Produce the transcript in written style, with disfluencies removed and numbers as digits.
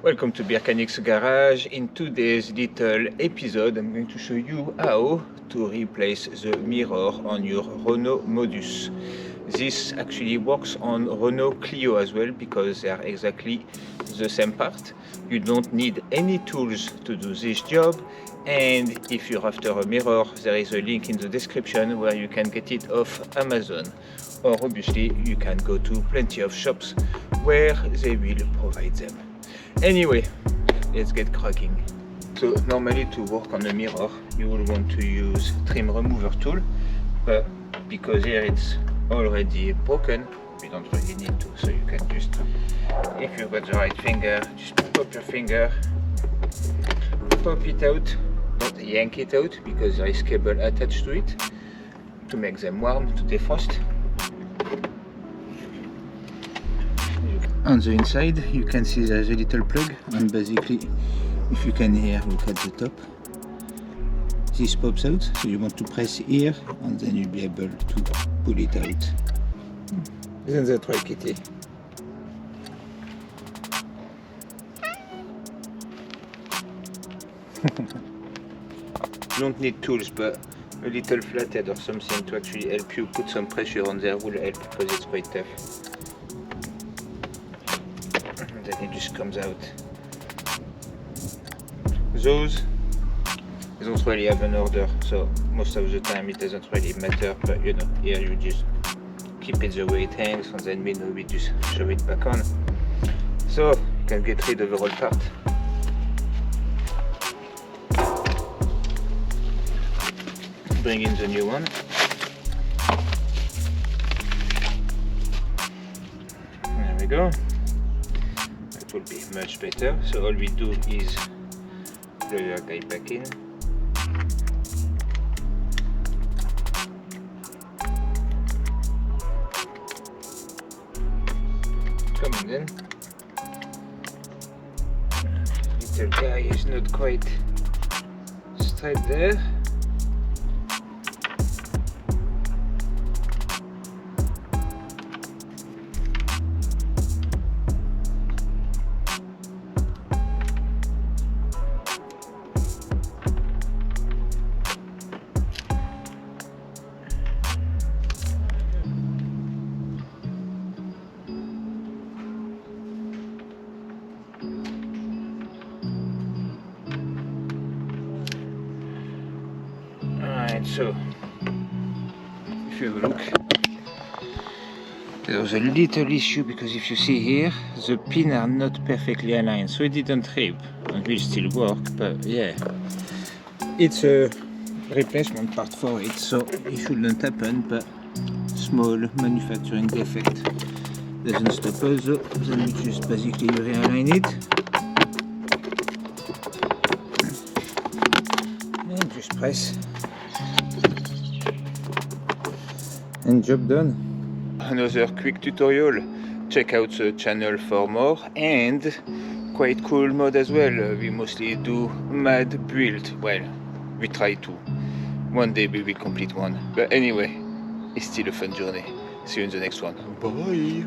Welcome to Beardchanics garage. In today's little episode I'm going to show you how to replace the mirror on your Renault Modus. This actually works on Renault Clio as well because they are exactly the same part. You don't need any tools to do this job, and if you're after a mirror, there is a link in the description where you can get it off Amazon, or obviously you can go to plenty of shops where they will provide them. Anyway, let's get cracking. So normally to work on a mirror you will want to use trim remover tool, but because here it's already broken you don't really need to, so you can just, if you've got the right finger, just pop your finger, pop it out, don't yank it out because there is cable attached to it to make them warm, to defrost. On the inside you can see there's a little plug, and basically if you can here look at the top, this pops out, so you want to press here and then you'll be able to pull it out. Isn't that right, Kitty? You don't need tools, but a little flathead or something to actually help you put some pressure on there will help because it's quite tough. And then it just comes out. Those, they don't really have an order, so most of the time it doesn't really matter, but you know, here you just keep it the way it hangs and then maybe we just shove it back on. So you can get rid of the whole part. Bring in the new one. There we go. That will be much better. So all we do is plug your guy back in. Come on then. Little guy is not quite straight there. So, if you have a look, there was a little issue because if you see here, the pins are not perfectly aligned, so it didn't rip and will still work, but yeah, it's a replacement part for it, so it shouldn't happen, but small manufacturing defect doesn't stop us, so then we just basically realign it and just press. And job done. Another quick tutorial. Check out the channel for more, and quite cool mod as well. We mostly do mad build. Well, we try to. One day we will complete one. But anyway, it's still a fun journey. See you in the next one. Bye!